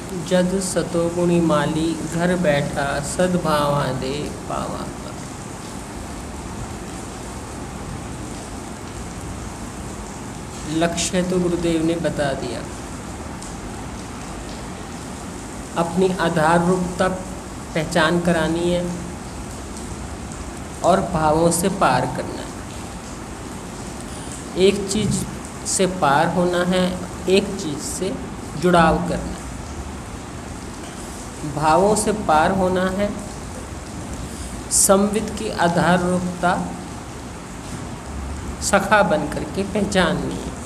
जद सतोगुणी माली घर बैठा सद्भावा दे पावा। लक्ष्य तो गुरुदेव ने बता दिया, अपनी आधार रूपता पहचान करानी है और भावों से पार करना है। एक चीज़ से पार होना है, एक चीज़ से जुड़ाव करना है। भावों से पार होना है, संवित की आधार रूपता सखा बन करके पहचाननी है।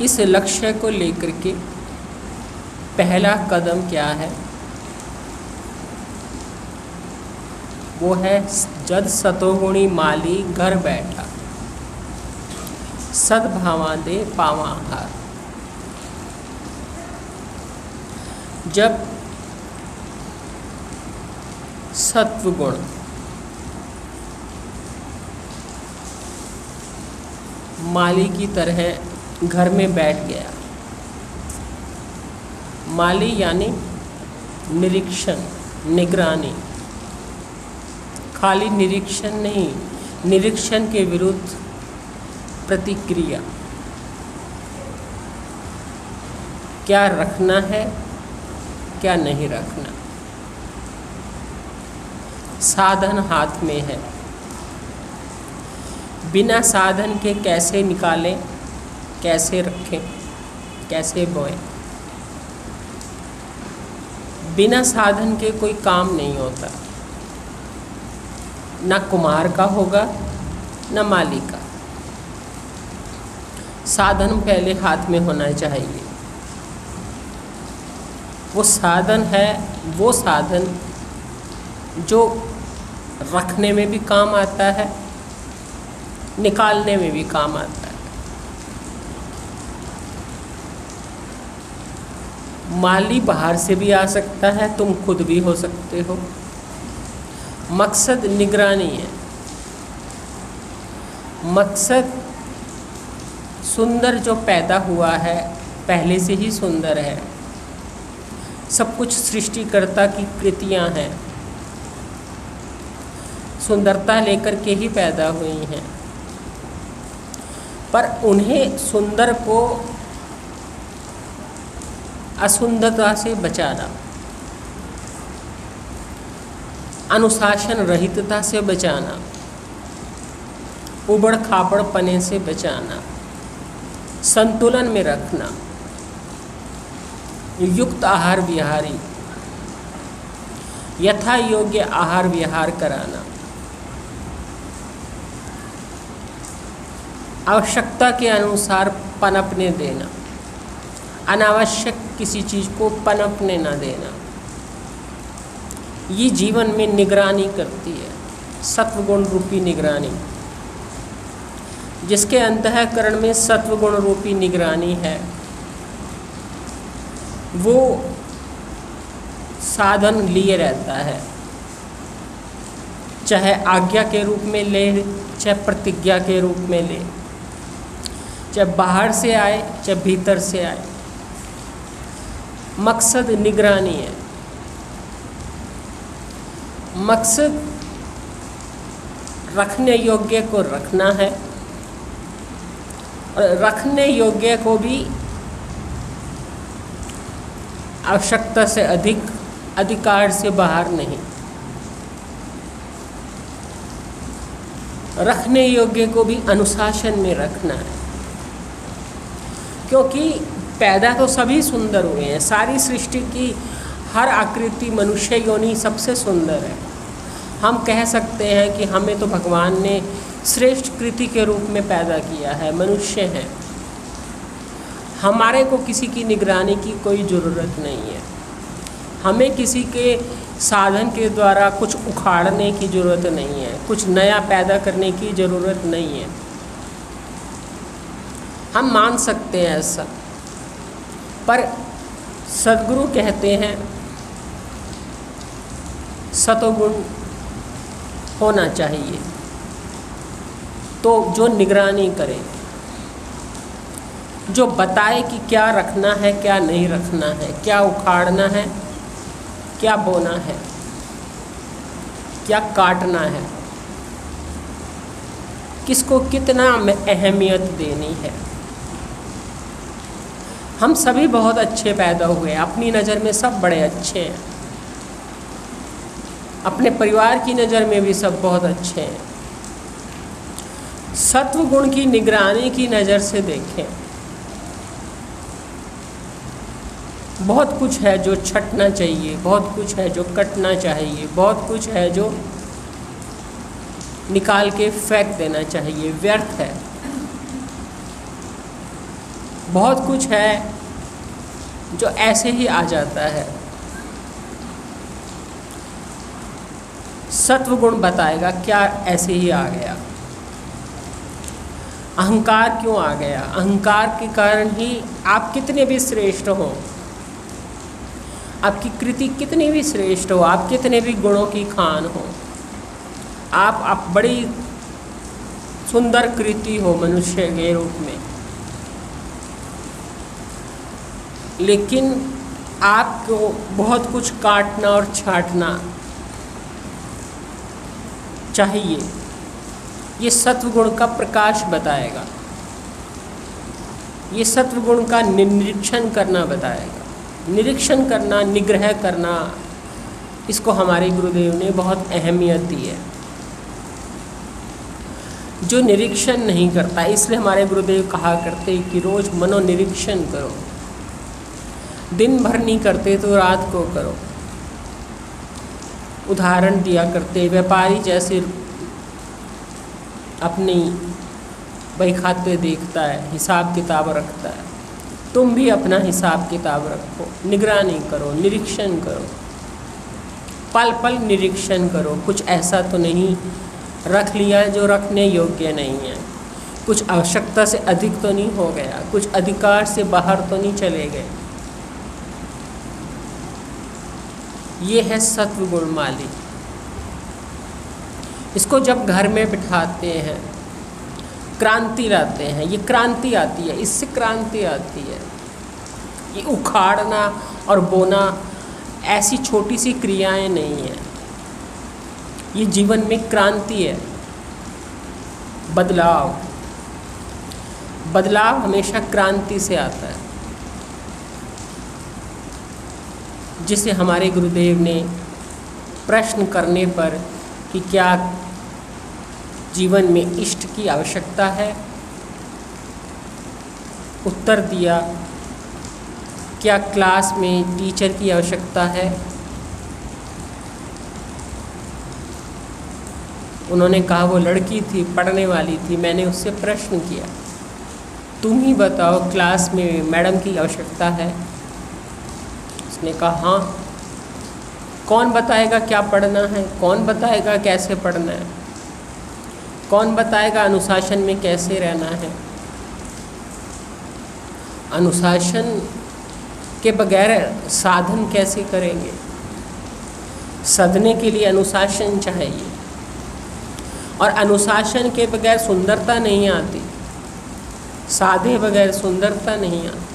इस लक्ष्य को लेकर के पहला कदम क्या है? वो है जद सतोगुणी माली घर बैठा सद्भावा दे पावा हार। जब सत्वगुण माली की तरह घर में बैठ गया, माली यानी निरीक्षण, निगरानी, खाली निरीक्षण नहीं, निरीक्षण के विरुद्ध प्रतिक्रिया। क्या रखना है, क्या नहीं रखना। साधन हाथ में है, बिना साधन के कैसे निकालें, कैसे रखें, कैसे बोएं। बिना साधन के कोई काम नहीं होता, ना कुम्हार का होगा ना माली का। साधन पहले हाथ में होना चाहिए। वो साधन है, वो साधन जो रखने में भी काम आता है, निकालने में भी काम आता है। माली बाहर से भी आ सकता है, तुम खुद भी हो सकते हो। मकसद निगरानी है। मकसद सुंदर जो पैदा हुआ है पहले से ही सुंदर है। सब कुछ सृष्टिकर्ता की कृतियां हैं, सुंदरता लेकर के ही पैदा हुई हैं। पर उन्हें सुंदर को असुंदरता से बचाना, अनुशासन रहितता से बचाना, उबड़ खाबड़ पने से बचाना, संतुलन में रखना, युक्त आहार विहारी, यथा योग्य आहार विहार कराना, आवश्यकता के अनुसार पनपने देना, अनावश्यक किसी चीज़ को पनपने न देना। ये जीवन में निगरानी करती है, सत्वगुण रूपी निगरानी। जिसके अंतःकरण में सत्वगुण रूपी निगरानी है, वो साधन लिए रहता है, चाहे आज्ञा के रूप में ले, चाहे प्रतिज्ञा के रूप में ले, चाहे बाहर से आए, चाहे भीतर से आए। मकसद निगरानी है। मकसद रखने योग्य को रखना है और रखने योग्य को भी आवश्यकता से अधिक, अधिकार से बाहर नहीं। रखने योग्य को भी अनुशासन में रखना है, क्योंकि पैदा तो सभी सुंदर हुए हैं। सारी सृष्टि की हर आकृति मनुष्य योनि सबसे सुंदर है। हम कह सकते हैं कि हमें तो भगवान ने श्रेष्ठ कृति के रूप में पैदा किया है, मनुष्य हैं। हमारे को किसी की निगरानी की कोई ज़रूरत नहीं है। हमें किसी के साधन के द्वारा कुछ उखाड़ने की ज़रूरत नहीं है, कुछ नया पैदा करने की ज़रूरत नहीं है। हम मान सकते हैं ऐसा, पर सद्गुरु कहते हैं सतोगुण होना चाहिए, तो जो निगरानी करे। जो बताए कि क्या रखना है, क्या नहीं रखना है, क्या उखाड़ना है, क्या बोना है, क्या काटना है, किसको कितना अहमियत देनी है। हम सभी बहुत अच्छे पैदा हुए हैं, अपनी नज़र में सब बड़े अच्छे हैं, अपने परिवार की नज़र में भी सब बहुत अच्छे हैं। सत्व गुण की निगरानी की नज़र से देखें, बहुत कुछ है जो छटना चाहिए, बहुत कुछ है जो कटना चाहिए, बहुत कुछ है जो निकाल के फेंक देना चाहिए, व्यर्थ है। बहुत कुछ है जो ऐसे ही आ जाता है। सत्व गुण बताएगा क्या ऐसे ही आ गया। अहंकार क्यों आ गया? अहंकार के कारण ही आप कितने भी श्रेष्ठ हो, आपकी कृति कितनी भी श्रेष्ठ हो, आप कितने भी गुणों की खान हो, आप बड़ी सुंदर कृति हो मनुष्य के रूप में, लेकिन आपको बहुत कुछ काटना और छाटना चाहिए। ये सत्वगुण का प्रकाश बताएगा, ये सत्वगुण का निरीक्षण करना बताएगा। निरीक्षण करना, निग्रह करना, इसको हमारे गुरुदेव ने बहुत अहमियत दी है। जो निरीक्षण नहीं करता, इसलिए हमारे गुरुदेव कहा करते कि रोज़ मनोनिरीक्षण करो, दिन भर नहीं करते तो रात को करो। उदाहरण दिया करते, व्यापारी जैसे अपनी बही खाते देखता है, हिसाब किताब रखता है, तुम भी अपना हिसाब किताब रखो, निगरानी करो, निरीक्षण करो, पल पल निरीक्षण करो। कुछ ऐसा तो नहीं रख लिया जो रखने योग्य नहीं है, कुछ आवश्यकता से अधिक तो नहीं हो गया, कुछ अधिकार से बाहर तो नहीं चले गए। ये है सत्वगुण माली। इसको जब घर में बिठाते हैं, क्रांति लाते हैं, ये क्रांति आती है, इससे क्रांति आती है। ये उखाड़ना और बोना ऐसी छोटी सी क्रियाएं नहीं है, ये जीवन में क्रांति है, बदलाव। बदलाव हमेशा क्रांति से आता है, जिसे हमारे गुरुदेव ने प्रश्न करने पर कि क्या जीवन में इष्ट की आवश्यकता है, उत्तर दिया, क्या क्लास में टीचर की आवश्यकता है। उन्होंने कहा वो लड़की थी, पढ़ने वाली थी। मैंने उससे प्रश्न किया, तुम ही बताओ क्लास में मैडम की आवश्यकता है? उसने कहा हाँ। कौन बताएगा क्या पढ़ना है? कौन बताएगा कैसे पढ़ना है? कौन बताएगा अनुशासन में कैसे रहना है? अनुशासन के बगैर साधन कैसे करेंगे? साधने के लिए अनुशासन चाहिए, और अनुशासन के बगैर सुंदरता नहीं आती, साधे बगैर सुंदरता नहीं आती।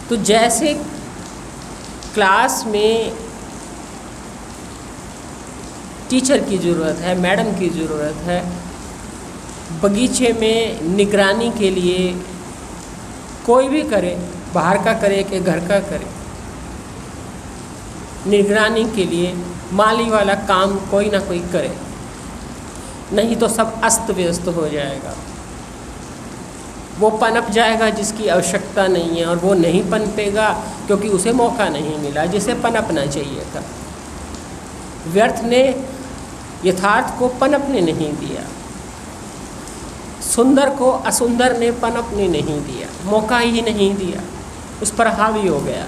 तो जैसे क्लास में टीचर की ज़रूरत है, मैडम की ज़रूरत है, बगीचे में निगरानी के लिए कोई भी करे, बाहर का करे कि घर का करे, निगरानी के लिए माली वाला काम कोई ना कोई करे, नहीं तो सब अस्त व्यस्त हो जाएगा। वो पनप जाएगा जिसकी आवश्यकता नहीं है, और वो नहीं पनपेगा क्योंकि उसे मौका नहीं मिला जिसे पनपना चाहिए था। व्यर्थ ने यथार्थ को पनपने नहीं दिया, सुंदर को असुंदर ने पनपने नहीं दिया, मौका ही नहीं दिया, उस पर हावी हो गया।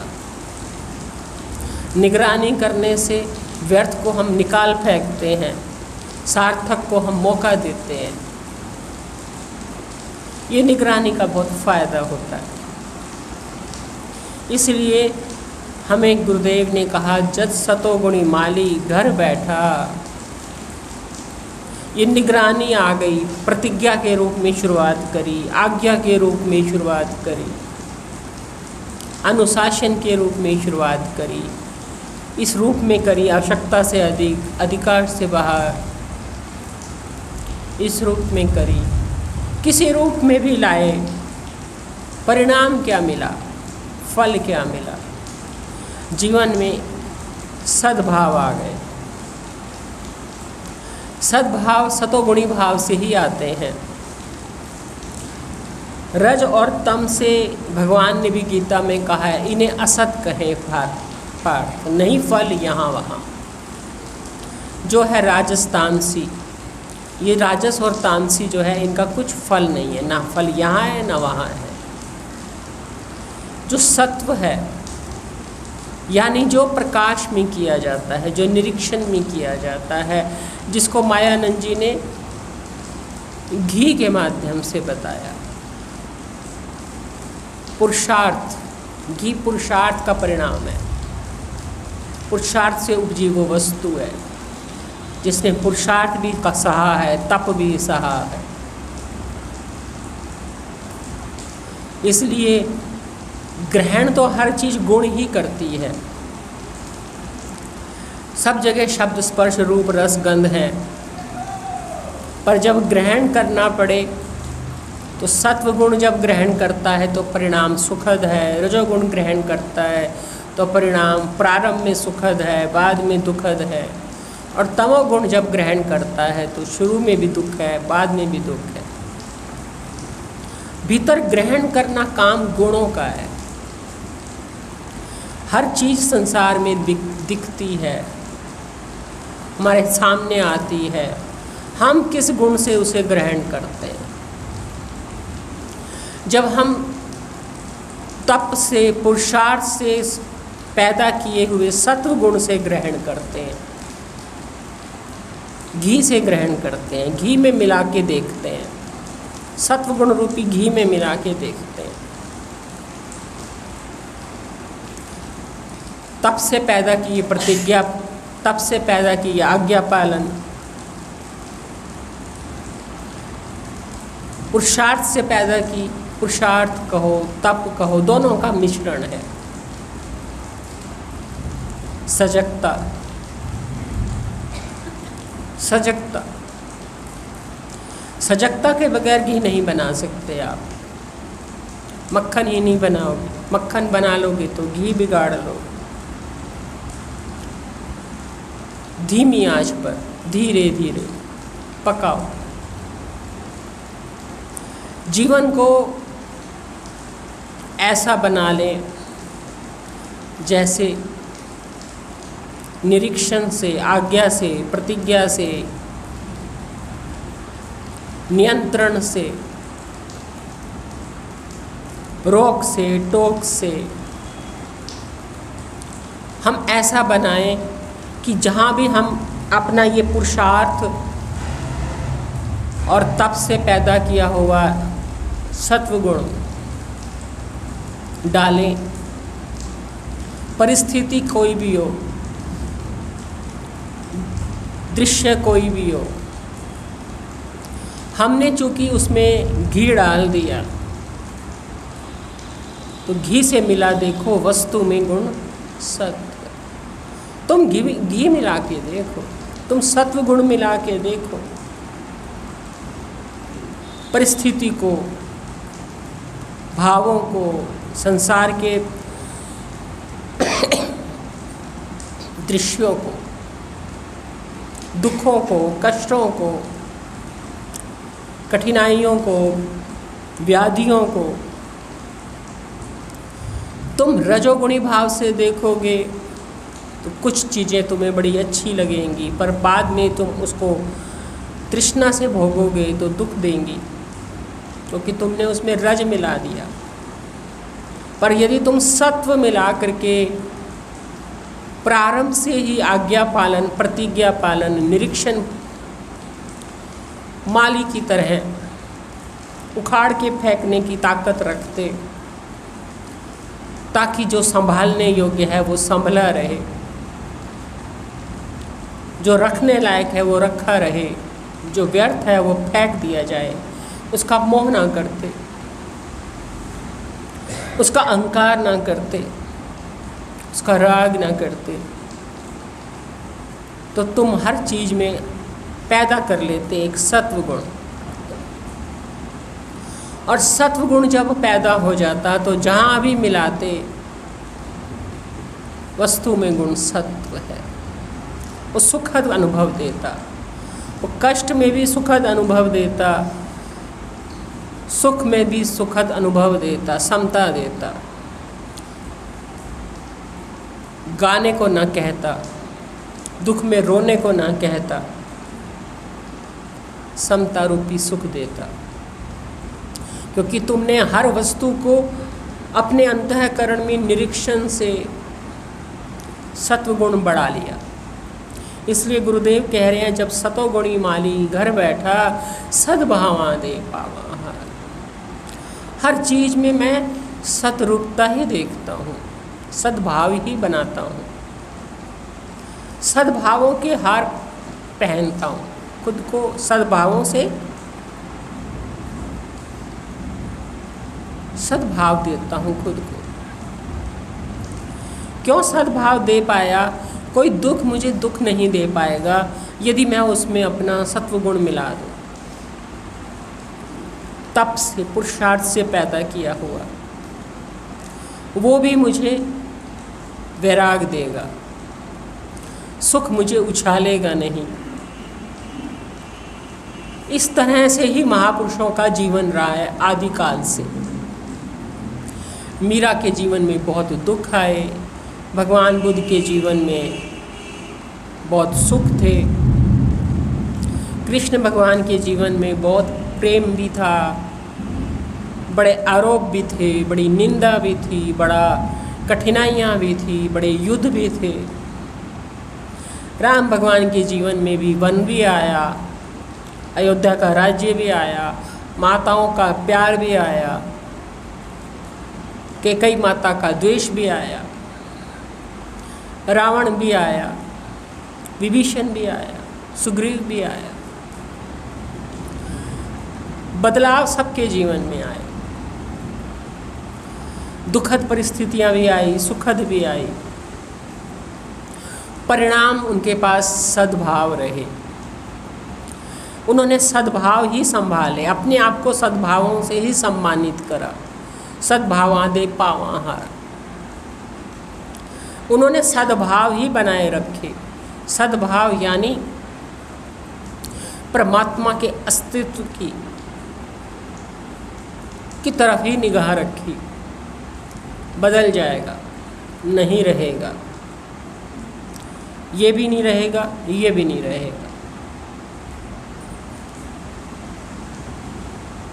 निगरानी करने से व्यर्थ को हम निकाल फेंकते हैं, सार्थक को हम मौका देते हैं। ये निगरानी का बहुत फ़ायदा होता है। इसलिए हमें गुरुदेव ने कहा, जत सतो गुणी माली घर बैठा। ये निगरानी आ गई, प्रतिज्ञा के रूप में शुरुआत करी, आज्ञा के रूप में शुरुआत करी, अनुशासन के रूप में शुरुआत करी, इस रूप में करी, आवश्यकता से अधिक, अधिकार से बाहर, इस रूप में करी, किसी रूप में भी लाए, परिणाम क्या मिला, फल क्या मिला? जीवन में सद्भाव आ गए। सद्भाव सतोगुणी भाव से ही आते हैं। रज और तम से भगवान ने भी गीता में कहा है, इन्हें असत कहें पार्थ, नहीं फल यहाँ वहाँ। जो है राजस तामसी, ये राजस और तामसी जो है इनका कुछ फल नहीं है, ना फल यहाँ है ना वहाँ है। जो सत्व है यानी जो प्रकाश में किया जाता है, जो निरीक्षण में किया जाता है, जिसको मायानंद जी ने घी के माध्यम से बताया। पुरुषार्थ, घी पुरुषार्थ का परिणाम है, पुरुषार्थ से उपजी वो वस्तु है जिसने पुरुषार्थ भी का सहा है, तप भी सहा है। इसलिए ग्रहण तो हर चीज़ गुण ही करती है। सब जगह शब्द स्पर्श रूप रस गंध है, पर जब ग्रहण करना पड़े तो सत्व गुण जब ग्रहण करता है तो परिणाम सुखद है, रजोगुण ग्रहण करता है तो परिणाम प्रारंभ में सुखद है, बाद में दुखद है, और तमोगुण जब ग्रहण करता है तो शुरू में भी दुख है, बाद में भी दुख है। भीतर ग्रहण करना काम गुणों का है। हर चीज़ संसार में दिखती है, हमारे सामने आती है, हम किस गुण से उसे ग्रहण करते हैं। जब हम तप से, पुरुषार्थ से पैदा किए हुए सत्व गुण से ग्रहण करते हैं, घी से ग्रहण करते हैं, घी में मिला के देखते हैं, सत्व गुण रूपी घी में मिला के देखते हैं, तप से पैदा की प्रतिज्ञा, तप से पैदा की आज्ञा पालन, पुरुषार्थ से पैदा की, पुरुषार्थ कहो तप कहो, दोनों का मिश्रण है। सजगता, सजगता, सजगता के बगैर घी नहीं बना सकते आप। मक्खन ही नहीं बनाओगे, मक्खन बना लोगे तो घी बिगाड़ लोगे। धीमी आंच पर धीरे धीरे पकाओ। जीवन को ऐसा बना लें जैसे निरीक्षण से, आज्ञा से, प्रतिज्ञा से, नियंत्रण से, रोक से, टोक से हम ऐसा बनाएं कि जहाँ भी हम अपना ये पुरुषार्थ और तप से पैदा किया हुआ सत्व गुण डालें, परिस्थिति कोई भी हो, दृश्य कोई भी हो, हमने चूँकि उसमें घी डाल दिया तो घी से मिला देखो वस्तु में गुण सत्व। तुम घी मिला के देखो, तुम सत्व गुण मिला के देखो, परिस्थिति को, भावों को, संसार के दृश्यों को, दुखों को, कष्टों को, कठिनाइयों को, व्याधियों को तुम रजोगुणी भाव से देखोगे तो कुछ चीज़ें तुम्हें बड़ी अच्छी लगेंगी, पर बाद में तुम उसको तृष्णा से भोगोगे तो दुख देंगी, क्योंकि तुमने उसमें रज मिला दिया। पर यदि तुम सत्व मिला करके प्रारंभ से ही आज्ञा पालन, प्रतिज्ञा पालन, निरीक्षण माली की तरह उखाड़ के फेंकने की ताकत रखते, ताकि जो संभालने योग्य है वो संभला रहे, जो रखने लायक है वो रखा रहे, जो व्यर्थ है वो फेंक दिया जाए, उसका मोह ना करते, उसका अहंकार ना करते, उसका राग ना करते, तो तुम हर चीज़ में पैदा कर लेते एक सत्व गुण। और सत्व गुण जब पैदा हो जाता तो जहाँ भी मिलाते वस्तु में गुण सत्व है, वो सुखद अनुभव देता, वो कष्ट में भी सुखद अनुभव देता, सुख में भी सुखद अनुभव देता, समता देता, गाने को ना कहता, दुख में रोने को ना कहता, समता रूपी सुख देता। क्योंकि तुमने हर वस्तु को अपने अंतःकरण में निरीक्षण से सत्वगुण बढ़ा लिया। इसलिए गुरुदेव कह रहे हैं, जब सतोगुणी माली घर बैठा सद्भावा दे पावा। हर चीज़ में मैं सतरूपता ही देखता हूँ, सद्भाव ही बनाता हूँ, सद्भावों के हार पहनता हूँ, खुद को सद्भावों से सद्भाव देता हूँ खुद को। क्यों सद्भाव दे पाया? कोई दुख मुझे दुख नहीं दे पाएगा यदि मैं उसमें अपना सत्वगुण मिला दूँ। तप से, पुरुषार्थ से पैदा किया हुआ वो भी मुझे वैराग देगा, सुख मुझे उछालेगा नहीं। इस तरह से ही महापुरुषों का जीवन रहा है आदिकाल से। मीरा के जीवन में बहुत दुख आए, भगवान बुद्ध के जीवन में बहुत सुख थे, कृष्ण भगवान के जीवन में बहुत प्रेम भी था, बड़े आरोप भी थे, बड़ी निंदा भी थी, बड़ा कठिनाइयाँ भी थी, बड़े युद्ध भी थे। राम भगवान के जीवन में भी वन भी आया, अयोध्या का राज्य भी आया, माताओं का प्यार भी आया, कैकेयी माता का द्वेष भी आया, रावण भी आया, विभीषण भी आया, सुग्रीव भी आया। बदलाव सबके जीवन में आए, दुखद परिस्थितियां भी आई, सुखद भी आई। परिणाम उनके पास सद्भाव रहे, उन्होंने सद्भाव ही संभाले, अपने आप को सद्भावों से ही सम्मानित करा। सद्भावा दे पावा हार, उन्होंने सद्भाव ही बनाए रखे। सद्भाव यानी परमात्मा के अस्तित्व की तरफ ही निगाह रखी। बदल जाएगा, नहीं रहेगा, ये भी नहीं रहेगा, ये भी नहीं रहेगा।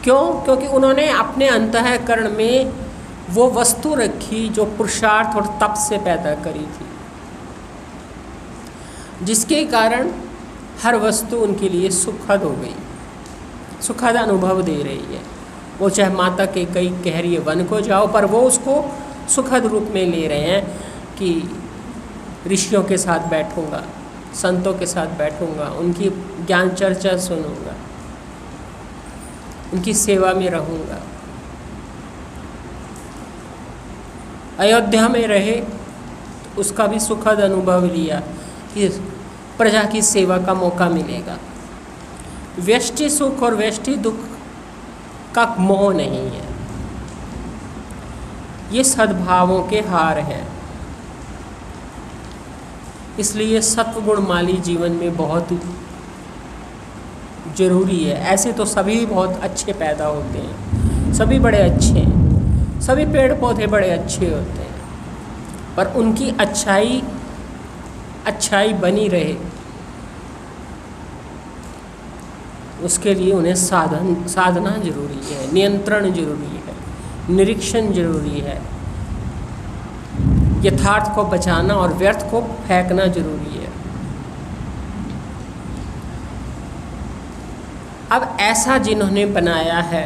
क्यों? क्योंकि उन्होंने अपने अंतःकरण में वो वस्तु रखी जो पुरुषार्थ और तप से पैदा करी थी, जिसके कारण हर वस्तु उनके लिए सुखद हो गई, सुखद अनुभव दे रही है। वो चाहे माता के कई कह रही है वन को जाओ, पर वो उसको सुखद रूप में ले रहे हैं कि ऋषियों के साथ बैठूंगा, संतों के साथ बैठूंगा, उनकी ज्ञान चर्चा सुनूंगा, उनकी सेवा में रहूंगा। अयोध्या में रहे तो उसका भी सुखद अनुभव लिया कि प्रजा की सेवा का मौका मिलेगा। व्यष्टि सुख और व्यष्टि दुख का मोह नहीं है, ये सद्भावों के हार हैं। इसलिए सत्वगुण माली जीवन में बहुत जरूरी है। ऐसे तो सभी बहुत अच्छे पैदा होते हैं, सभी बड़े अच्छे हैं, सभी पेड़ पौधे बड़े अच्छे होते हैं, पर उनकी अच्छाई बनी रहे उसके लिए उन्हें साधना जरूरी है, नियंत्रण जरूरी है, निरीक्षण जरूरी है, यथार्थ को बचाना और व्यर्थ को फेंकना जरूरी है। अब ऐसा जिन्होंने बनाया है,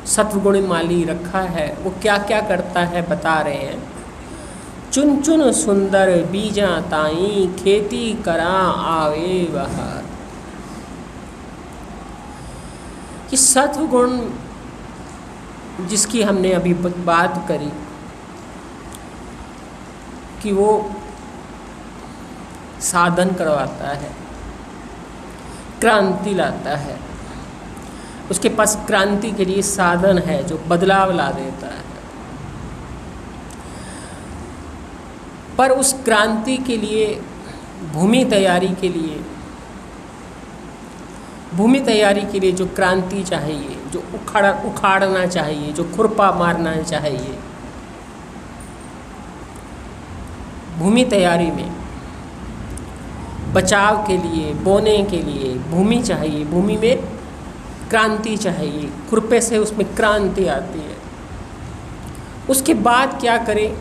सत्वगुण माली रखा है, वो क्या क्या करता है बता रहे हैं। चुन चुन सुंदर बीजा ताई खेती करा आवे बहार। कि सत्व गुण जिसकी हमने अभी बात करी कि वो साधन करवाता है, क्रांति लाता है, उसके पास क्रांति के लिए साधन है जो बदलाव ला देता है। पर उस क्रांति के लिए भूमि तैयारी के लिए जो क्रांति चाहिए, जो उखाड़ना चाहिए, जो खुरपा मारना चाहिए, भूमि तैयारी में बचाव के लिए, बोने के लिए भूमि चाहिए, भूमि में क्रांति चाहिए, खुरपे से उसमें क्रांति आती है। उसके बाद क्या करें?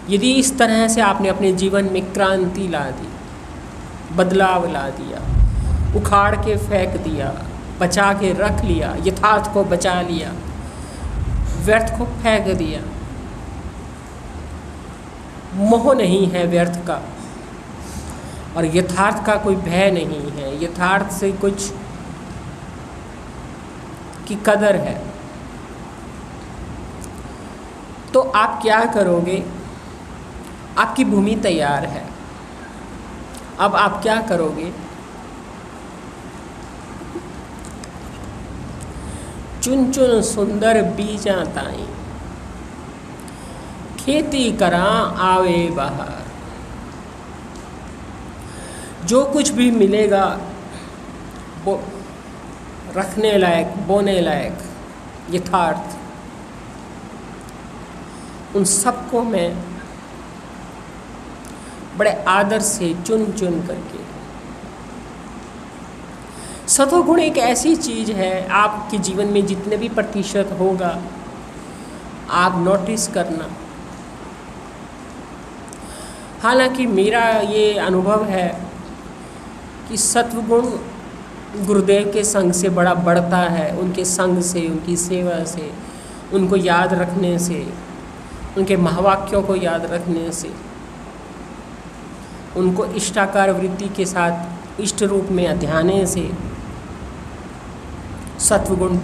यदि इस तरह से आपने अपने जीवन में क्रांति ला दी, बदलाव ला दिया, उखाड़ के फेंक दिया, बचा के रख लिया, यथार्थ को बचा लिया, व्यर्थ को फेंक दिया, मोह नहीं है व्यर्थ का और यथार्थ का कोई भय नहीं है, यथार्थ से कुछ की कदर है, तो आप क्या करोगे? आपकी भूमि तैयार है। अब आप क्या करोगे? चुन चुन सुंदर बीजा ताई, खेती करा आवे बहार। जो कुछ भी मिलेगा वो रखने लायक, बोने लायक, यथार्थ, उन सबको मैं बड़े आदर से चुन चुन करके। सत्वगुण एक ऐसी चीज़ है, आपके जीवन में जितने भी प्रतिशत होगा आप नोटिस करना। हालांकि मेरा ये अनुभव है कि सत्वगुण गुरुदेव के संग से बड़ा बढ़ता है, उनके संग से, उनकी सेवा से, उनको याद रखने से, उनके महावाक्यों को याद रखने से, उनको इष्टाकार वृत्ति के साथ इष्ट रूप में अध्याने से सत्वगुण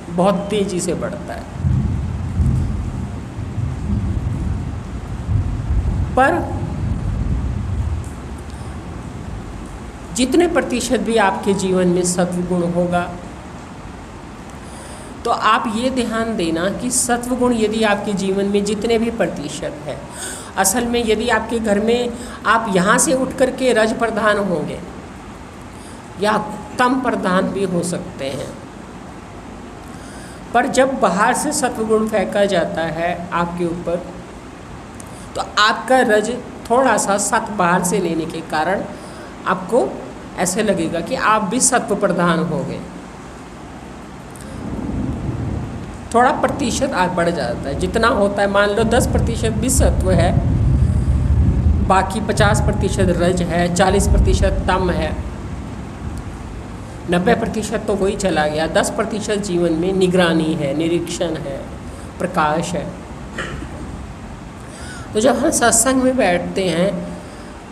बहुत तेजी से बढ़ता है। पर जितने प्रतिशत भी आपके जीवन में सत्वगुण होगा तो आप ये ध्यान देना कि सत्वगुण यदि आपके जीवन में जितने भी प्रतिशत है, असल में यदि आपके घर में आप यहाँ से उठ कर के रज प्रधान होंगे या तम प्रधान भी हो सकते हैं, पर जब बाहर से सत्वगुण फेंका जाता है आपके ऊपर तो आपका रज थोड़ा सा सत्व बाहर से लेने के कारण आपको ऐसे लगेगा कि आप भी सत्व प्रधान हो गए। थोड़ा प्रतिशत आग बढ़ जाता है, जितना होता है मान लो 10% भी सत्व है, बाकी 50% रज है, 40% तम है, 90% तो वही चला गया, 10% जीवन में निगरानी है, निरीक्षण है, प्रकाश है। तो जब हम सत्संग में बैठते हैं,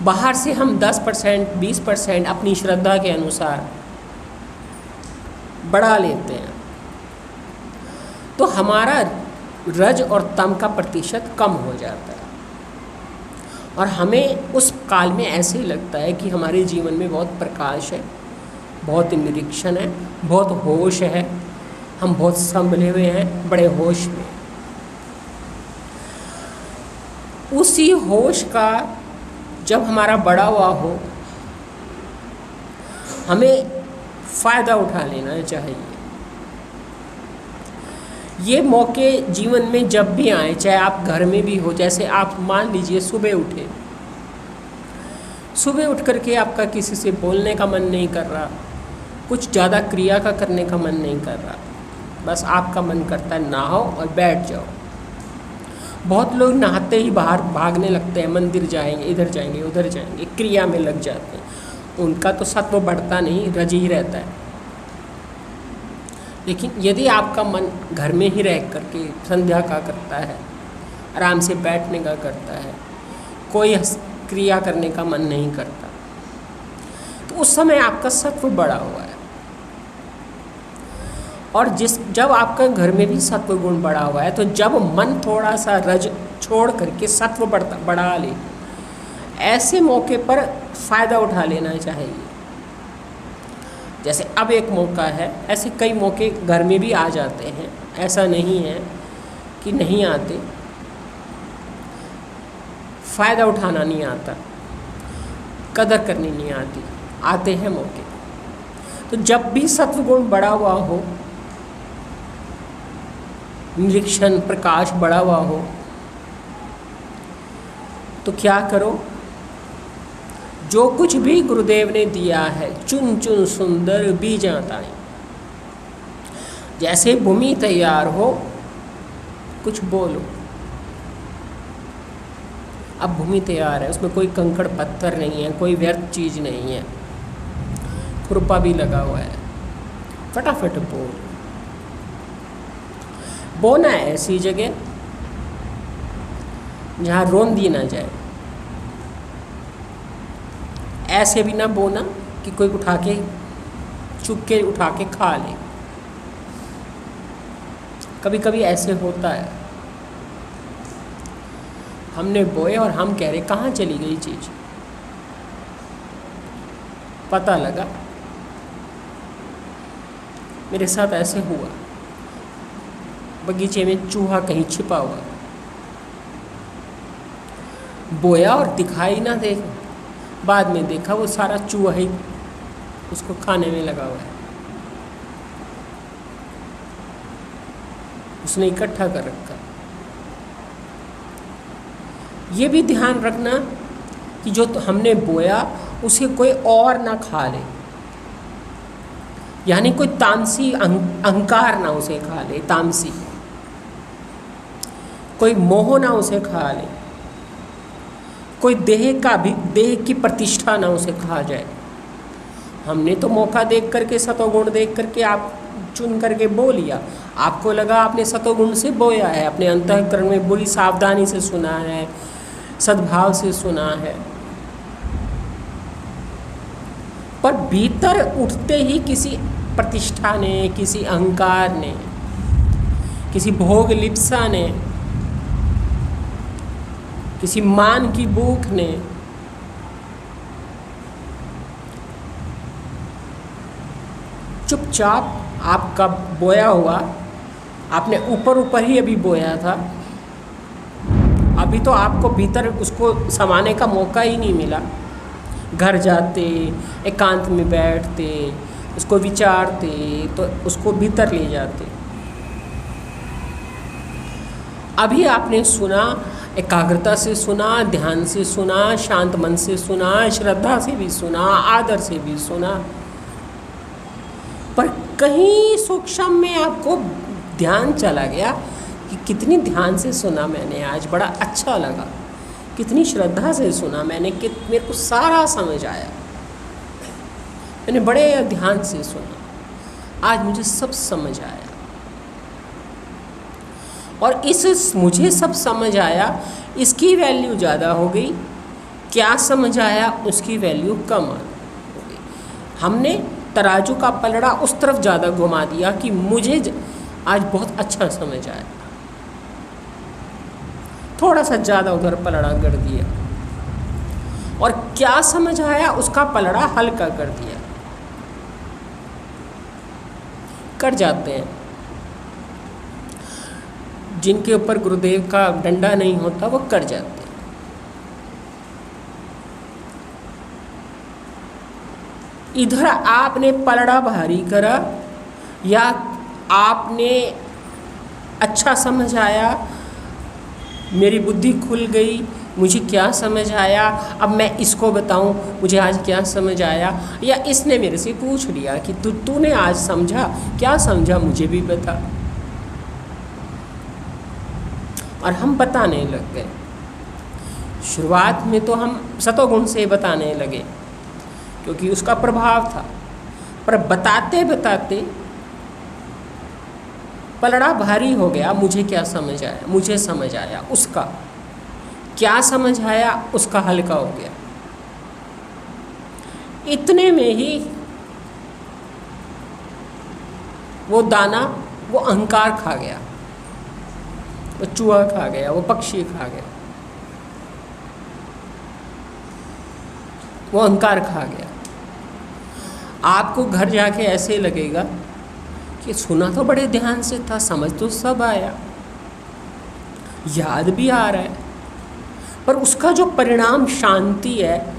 बाहर से हम 10% 20% अपनी श्रद्धा के अनुसार बढ़ा लेते हैं तो हमारा रज और तम का प्रतिशत कम हो जाता है और हमें उस काल में ऐसे ही लगता है कि हमारे जीवन में बहुत प्रकाश है, बहुत निरीक्षण है, बहुत होश है, हम बहुत संभले हुए हैं, बड़े होश में। उसी होश का जब हमारा बड़ा हुआ हो, हमें फ़ायदा उठा लेना चाहिए। ये मौके जीवन में जब भी आए, चाहे आप घर में भी हो, जैसे आप मान लीजिए सुबह उठे, सुबह उठ करके आपका किसी से बोलने का मन नहीं कर रहा, कुछ ज़्यादा क्रिया का करने का मन नहीं कर रहा, बस आपका मन करता है नहाओ और बैठ जाओ। बहुत लोग नहाते ही बाहर भागने लगते हैं, मंदिर जाएंगे, इधर जाएंगे, उधर जाएंगे, क्रिया में लग जाते हैं। उनका तो सत्व बढ़ता नहीं, रज ही रहता है। लेकिन यदि आपका मन घर में ही रह करके संध्या का करता है, आराम से बैठने का करता है, कोई क्रिया करने का मन नहीं करता, तो उस समय आपका सत्व बढ़ा हुआ है। और जब आपका घर में भी सत्व गुण बढ़ा हुआ है, तो जब मन थोड़ा सा रज छोड़ करके सत्व बढ़ा ले, ऐसे मौके पर फ़ायदा उठा लेना चाहिए। जैसे अब एक मौका है, ऐसे कई मौके घर में भी आ जाते हैं, ऐसा नहीं है कि नहीं आते। फ़ायदा उठाना नहीं आता, कदर करनी नहीं आती, आते हैं मौके। तो जब भी सत्वगुण बढ़ा हुआ हो, निरीक्षण प्रकाश बढ़ा हुआ हो, तो क्या करो, जो कुछ भी गुरुदेव ने दिया है, चुन चुन सुंदर बीजां ताई। जैसे भूमि तैयार हो, कुछ बोलो। अब भूमि तैयार है, उसमें कोई कंकड़ पत्थर नहीं है, कोई व्यर्थ चीज़ नहीं है, खुरपा भी लगा हुआ है, फटाफट बोल। बोना है ऐसी जगह जहाँ रोंदी ना जाए। ऐसे भी ना बोना कि कोई उठा के चुप के उठा के खा ले। कभी कभी ऐसे होता है, हमने बोए और हम कह रहे कहाँ चली गई चीज़, पता लगा। मेरे साथ ऐसे हुआ, बगीचे में चूहा कहीं छिपा हुआ, बोया और दिखाई ना दे, बाद में देखा वो सारा चूहा ही उसको खाने में लगा हुआ है। उसने इकट्ठा कर रखा। ये भी ध्यान रखना कि जो हमने बोया उसे कोई और ना खा ले, यानी कोई तामसी अहंकार ना उसे खा ले, तामसी कोई मोह ना उसे खा ले, कोई देह की प्रतिष्ठा ना उसे खा जाए। हमने तो मौका देख करके, सतोगुण देख करके आप चुन करके बो लिया, आपको लगा आपने सतोगुण से बोया है, अपने अंतःकरण में बड़ी सावधानी से सुना है, सद्भाव से सुना है, पर भीतर उठते ही किसी प्रतिष्ठा ने, किसी अहंकार ने, किसी भोग लिप्सा ने, किसी मान की भूख ने चुपचाप आपका बोया हुआ, आपने ऊपर ऊपर ही अभी बोया था, अभी तो आपको भीतर उसको समाने का मौका ही नहीं मिला। घर जाते, एकांत में बैठते, उसको विचारते, तो उसको भीतर ले जाते। अभी आपने सुना, एकाग्रता से सुना, ध्यान से सुना, शांत मन से सुना, श्रद्धा से भी सुना, आदर से भी सुना, पर कहीं सूक्ष्म में आपको ध्यान चला गया कि कितनी ध्यान से सुना मैंने आज, बड़ा अच्छा लगा, कितनी श्रद्धा से सुना मैंने, कि मेरे को सारा समझ आया, मैंने बड़े ध्यान से सुना, आज मुझे सब समझ आया। और इस मुझे सब समझ आया, इसकी वैल्यू ज़्यादा हो गई, क्या समझ आया उसकी वैल्यू कम हो गई। हमने तराजू का पलड़ा उस तरफ ज़्यादा घुमा दिया कि मुझे आज बहुत अच्छा समझ आया, थोड़ा सा ज़्यादा उधर पलड़ा कर दिया, और क्या समझ आया उसका पलड़ा हल्का कर दिया। कर जाते हैं, जिनके ऊपर गुरुदेव का डंडा नहीं होता वो कर जाते हैं। इधर आपने पलड़ा भारी करा, या आपने अच्छा समझ आया, मेरी बुद्धि खुल गई, मुझे क्या समझ आया, अब मैं इसको बताऊं मुझे आज क्या समझ आया, या इसने मेरे से पूछ लिया कि तूने आज समझा, क्या समझा मुझे भी बता, और हम बताने लग गए। शुरुआत में तो हम सतोगुण से बताने लगे क्योंकि उसका प्रभाव था, पर बताते बताते पलड़ा भारी हो गया। मुझे क्या समझ आया, मुझे समझ आया, उसका क्या समझ आया, उसका हल्का हो गया। इतने में ही वो दाना वो अहंकार खा गया, वो चूहा खा गया, वो पक्षी खा गया, वो अहंकार खा गया। आपको घर जाके ऐसे लगेगा कि सुना तो बड़े ध्यान से था, समझ तो सब आया, याद भी आ रहा है, पर उसका जो परिणाम शांति है,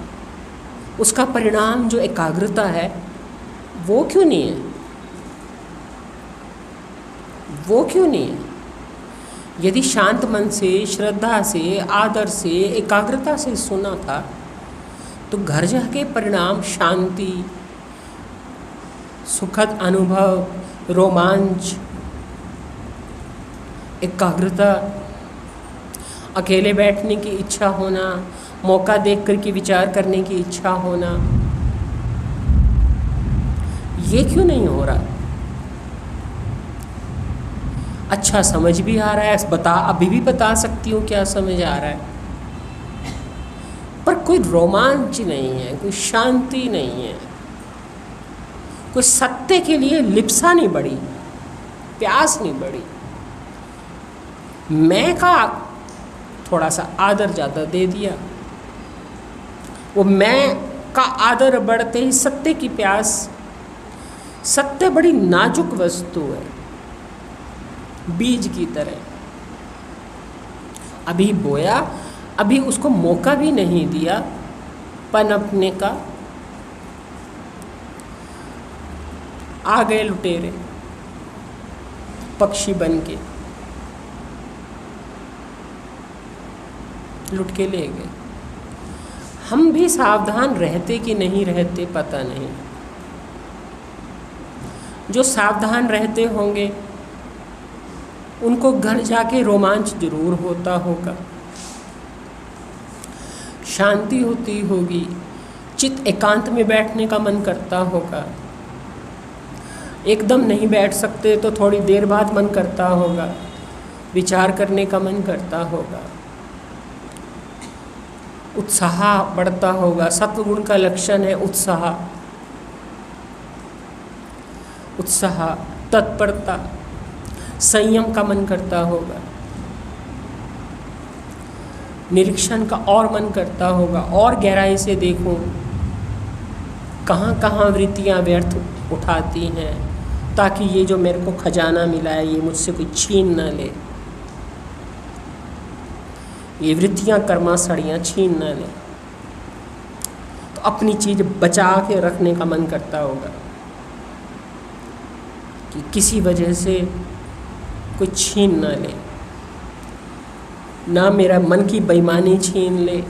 उसका परिणाम जो एकाग्रता है, वो क्यों नहीं है? वो क्यों नहीं है? यदि शांत मन से, श्रद्धा से, आदर से, एकाग्रता से सुना था, तो घर जाके परिणाम शांति, सुखद अनुभव, रोमांच, एकाग्रता, अकेले बैठने की इच्छा होना, मौका देख कर के विचार करने की इच्छा होना, ये क्यों नहीं हो रहा? अच्छा समझ भी आ रहा है, अभी भी बता सकती हूँ क्या समझ आ रहा है, पर कोई रोमांच नहीं है, कोई शांति नहीं है, कोई सत्य के लिए लिप्सा नहीं बढ़ी, प्यास नहीं बढ़ी। मैं का थोड़ा सा आदर ज़्यादा दे दिया, वो मैं का आदर बढ़ते ही सत्य की प्यास। सत्य बड़ी नाजुक वस्तु है, बीज की तरह। अभी बोया, अभी उसको मौका भी नहीं दिया पनपने का, आ गए लुटेरे पक्षी बन के, लुट के ले गए। हम भी सावधान रहते कि नहीं रहते पता नहीं। जो सावधान रहते होंगे उनको घर जाके रोमांच जरूर होता होगा, शांति होती होगी, चित्त एकांत में बैठने का मन करता होगा। एकदम नहीं बैठ सकते तो थोड़ी देर बाद मन करता होगा, विचार करने का मन करता होगा, उत्साह बढ़ता होगा। सत्वगुण का लक्षण है उत्साह, उत्साह, तत्परता, संयम का मन करता होगा, निरीक्षण का और मन करता होगा, और गहराई से देखूं कहाँ कहाँ वृत्तियाँ व्यर्थ उठाती हैं, ताकि ये जो मेरे को खजाना मिला है ये मुझसे कोई छीन ना ले, ये वृत्तियाँ कर्माशड़ियाँ छीन ना ले। तो अपनी चीज़ बचा के रखने का मन करता होगा कि किसी वजह से कोई छीन ना ले, ना मेरा मन की बेईमानी छीन ले,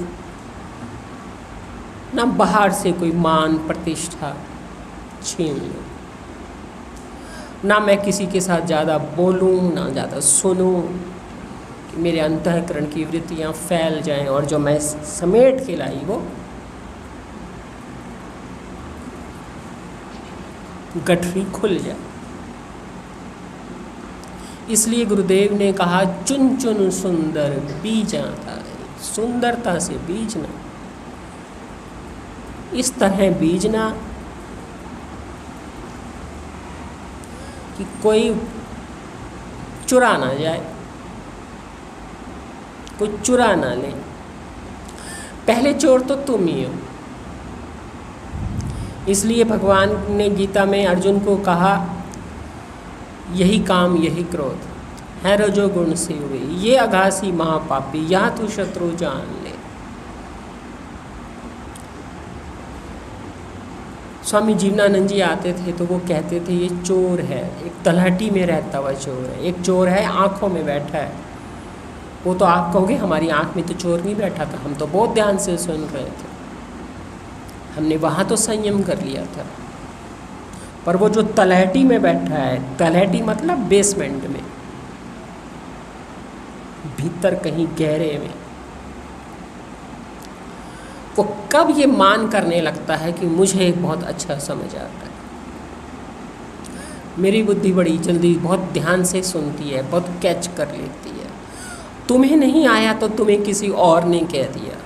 ना बाहर से कोई मान प्रतिष्ठा छीन ले, ना मैं किसी के साथ ज़्यादा बोलूं, ना ज़्यादा सुनूं, कि मेरे अंतःकरण की वृत्तियाँ फैल जाएं और जो मैं समेट के लाई वो गठरी खुल जाए। इसलिए गुरुदेव ने कहा चुन चुन सुंदर बीजा था, सुंदरता से बीजना, इस तरह बीजना कि कोई चुरा ना जाए, कोई चुरा ना ले। पहले चोर तो तुम ही हो। इसलिए भगवान ने गीता में अर्जुन को कहा यही काम यही क्रोध है रजोगुण से हुए, ये अघासी महापापी, यहाँ तू शत्रु जान ले। स्वामी जीवनानंद जी आते थे तो वो कहते थे ये चोर है, एक तलहटी में रहता हुआ चोर है, एक चोर है आँखों में बैठा है। वो तो आप कहोगे हमारी आँख में तो चोर नहीं बैठा था, हम तो बहुत ध्यान से सुन रहे थे, हमने वहाँ तो संयम कर लिया था। पर वो जो तलहटी में बैठा है, तलहटी मतलब बेसमेंट में, भीतर कहीं गहरे में, वो कब ये मान करने लगता है कि मुझे बहुत अच्छा समझ आता है, मेरी बुद्धि बड़ी जल्दी बहुत ध्यान से सुनती है, बहुत कैच कर लेती है। तुम्हें नहीं आया तो तुम्हें किसी और ने कह दिया,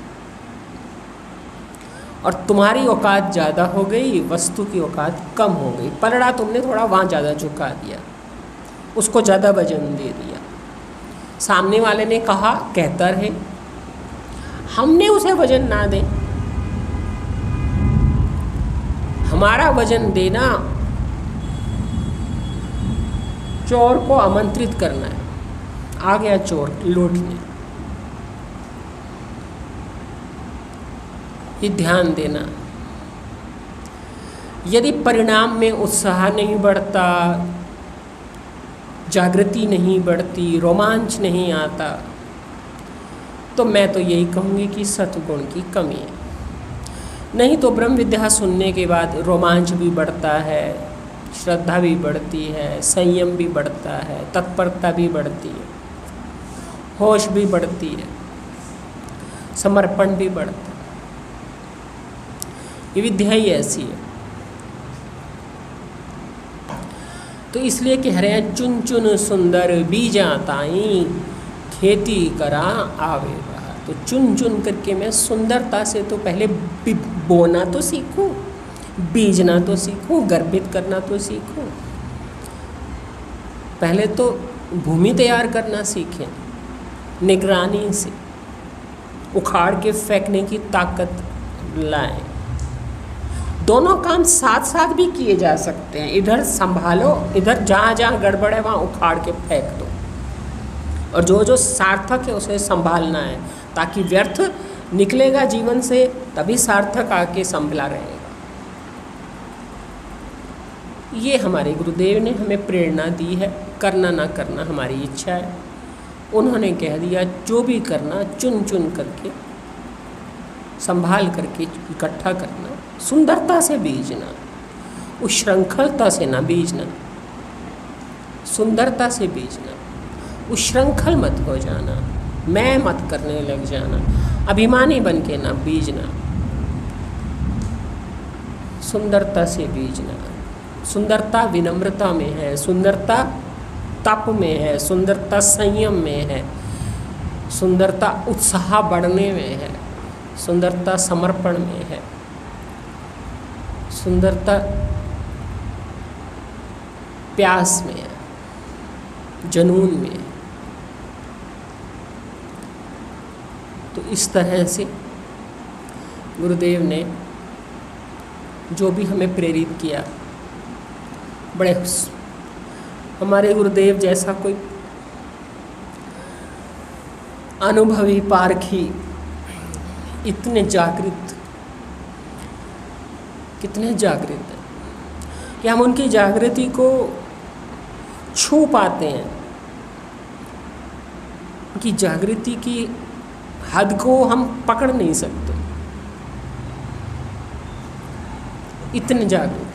और तुम्हारी औकात ज़्यादा हो गई, वस्तु की औकात कम हो गई। पलड़ा तुमने थोड़ा वहाँ ज़्यादा झुका दिया, उसको ज़्यादा वजन दे दिया। सामने वाले ने कहा कहता रहे, हमने उसे वजन ना दें। हमारा वजन देना चोर को आमंत्रित करना है। आ गया चोर लूटने, ये ध्यान देना। यदि परिणाम में उत्साह नहीं बढ़ता, जागृति नहीं बढ़ती, रोमांच नहीं आता, तो मैं तो यही कहूँगी कि सत्गुण की कमी है। नहीं तो ब्रह्म विद्या सुनने के बाद रोमांच भी बढ़ता है, श्रद्धा भी बढ़ती है, संयम भी बढ़ता है, तत्परता भी बढ़ती है, होश भी बढ़ती है, समर्पण भी बढ़ता है। ये विद्या ही ऐसी है। तो इसलिए कह रहे हैं, चुन चुन सुंदर बीजा ताई खेती करा आवे रहा। तो चुन चुन करके मैं सुंदरता से तो पहले बोना तो सीखूं, बीजना तो सीखूं, गर्भित करना तो सीखूं। पहले तो भूमि तैयार करना सीखें, निगरानी से उखाड़ के फेंकने की ताकत लाएं। दोनों काम साथ साथ भी किए जा सकते हैं। इधर संभालो, इधर जहाँ जहाँ गड़बड़ है वहाँ उखाड़ के फेंक दो, और जो जो सार्थक है उसे संभालना है, ताकि व्यर्थ निकलेगा जीवन से तभी सार्थक आके संभला रहेगा। ये हमारे गुरुदेव ने हमें प्रेरणा दी है। करना ना करना हमारी इच्छा है। उन्होंने कह दिया, जो भी करना चुन चुन करके, संभाल करके इकट्ठा करना, सुंदरता से बीजना, उच्छृंखलता से ना बीजना, सुंदरता से बीजना, उच्छृंखल मत हो जाना, मैं मत करने लग जाना, अभिमानी बन के ना बीजना, सुंदरता से बीजना। सुंदरता विनम्रता में है, सुंदरता तप में है, सुंदरता संयम में है, सुंदरता उत्साह बढ़ने में है, सुंदरता समर्पण में है, सुंदरता प्यास में है, जुनून में है। तो इस तरह से गुरुदेव ने जो भी हमें प्रेरित किया, बड़े हमारे गुरुदेव जैसा कोई अनुभवी पारखी, इतने जागृत, कितने जागृत हैं कि हम उनकी जागृति को छू पाते हैं। उनकी जागृति की हद को हम पकड़ नहीं सकते, इतने जागृत।